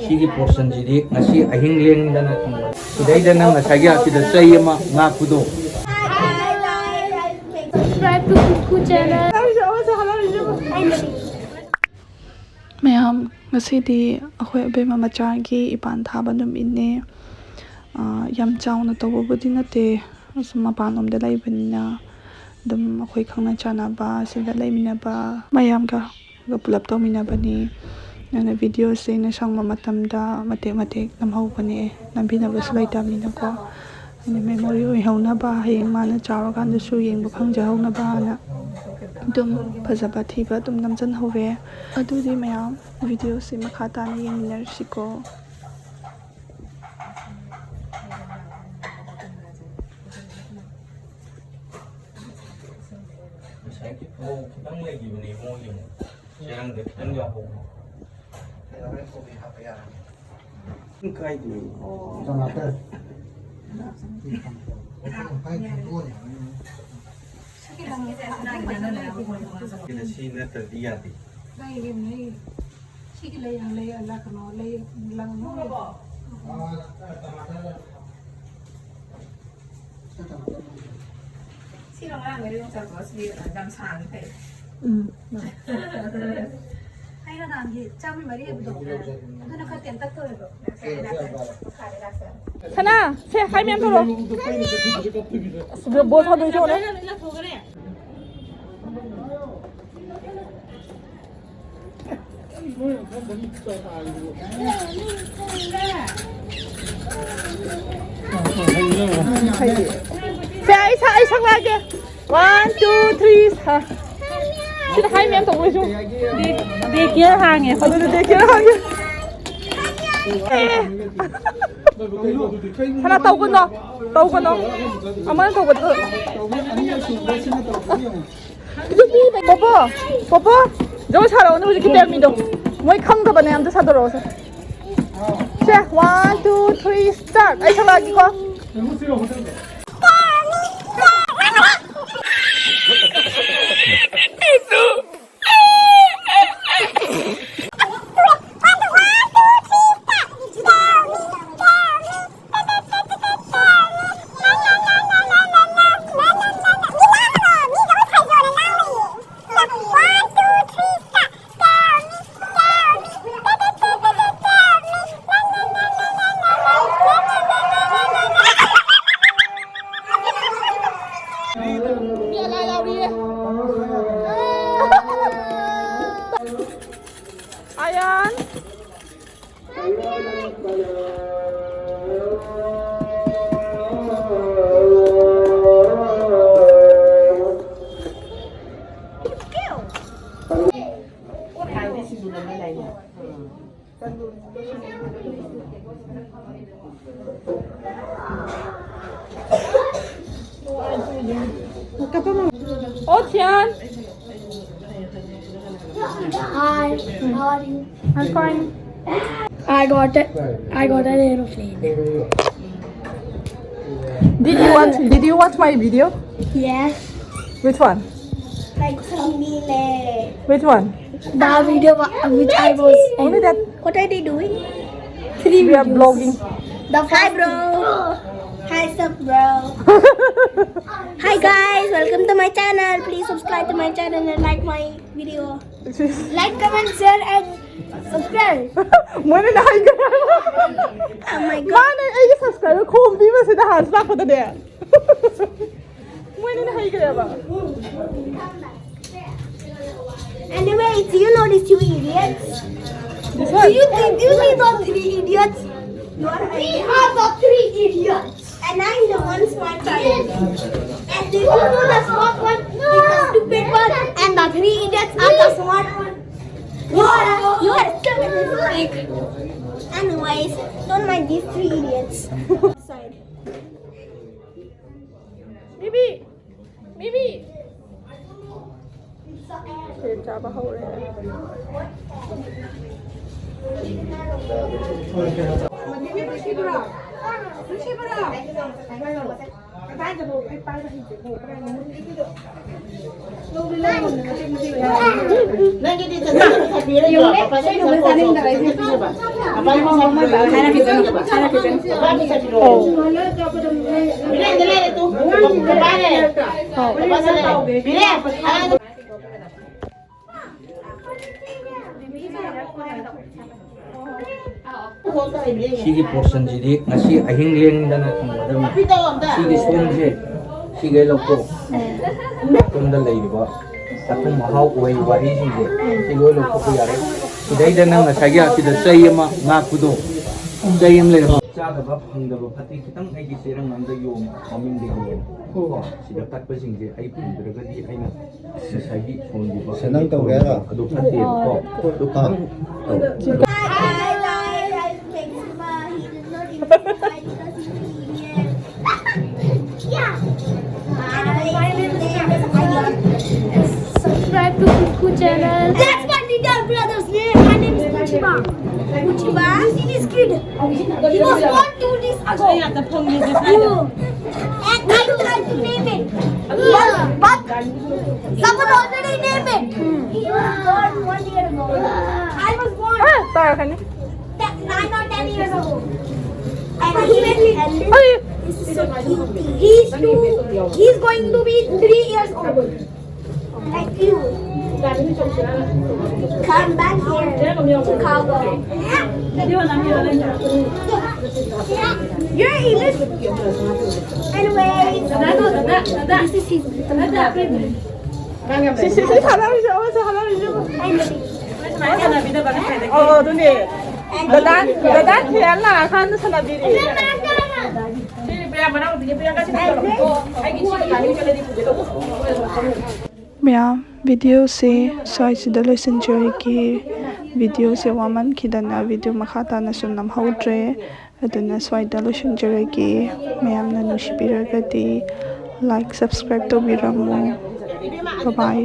Sigi portion jadi nasi ahing liang dan sudah ada nang nasi kita saya mak kudo. Subscribe to Puja. Mayam ngasidi akhoi bema macagi Epan Thaba numitne yam chawna tawbudi nate asuma panomda laibanina dum akhoi khangna chanaba sida laiminaba mayam ga pulap tawminabani nana video se na sangma matamda mate namhaubani nambinaba sulaitamina ko ani memory oi haunaba heng mana chawrakan su yengbu phangjahaunaba na dum phajaba thiba dum namjan hove adudi mayam video se makhata na yengminar siko Kita lagi beli mau yang sekarang kita nggak mau. Kayak ini. Sama apa? Kita sini terlihat. Sino nga ngayon yung sa Swasti dam sang pe. Ay na nang chami mari abdo. Ado na khatyan tak to ro. Sana, se khai mem thoro. Bo tho doi tho na. Saya sang lagi. 1, 2, 3 ha. Kita hai mem tong lu. Di kia hang ya. Kalau di kia hang ya. Sana tahu kan no? Aman tahu betul. Papa. Jauh cara ini kita minum. Mau ikang tak bani amda satu rosa. Se 1, 2, 3 start. Ay sang lagi ko. Ayan. Oh, Tian. Hi, how are you? I'm fine. I got an aeroplane. Did you watch my video? Yes. Which one? Like Samile. Which one? The video which I was in. Only that. What are they doing? We are vlogging. Hi bro. Hi sup bro. Hi guys, welcome to my channel. Please subscribe to my channel and like my video. Like, comment, share and subscribe. Mana na hi ka? Oh my god. Mana ay subscribe ko hindi ba sa dahan sa ko tadi. Mana na hi ka ba? Anyways, do you know these two idiots? This one. Do you see those three idiots? We are the three idiots. And I'm the one smart child. And the two the smart one is the stupid one. And the three idiots are the smart one. You are stupid as like. Anyways, don't mind these three idiots. Side. Bibi. Chả bao rồi. 시기 포션지디 ngasi ahing lengdana thangmadam sigi somje sige lokko tumda leiba takum mahau oi wari sije sigo lokko ko yare sidaida nang ngasi asida sayama ngakudo sayam le chadaba phangdaba phati kitang aigi serang namda yom mamin de ko sida takpa singje ai phangdragadi aina sagi sonji ba senang tau gera adu phati ko du ka Subscribe to Puja channel. That's my little brother's name. My name is Puja. Puja is kid. He was born 2 days ago. And I tried to name it. But someone already named it. He was born 1 year ago. I was born 9 or 10 years ago. And he's so cute. He's going to be 3 years old. Like you. Come back here to Chicago. You're English. Anyways, this is his Maya video se soi sida loisin joi ki video se waman khidana video makhata na sunam haudre aduna soi da loisin joi ki mayam na nushibira gati like subscribe to biramu bye bye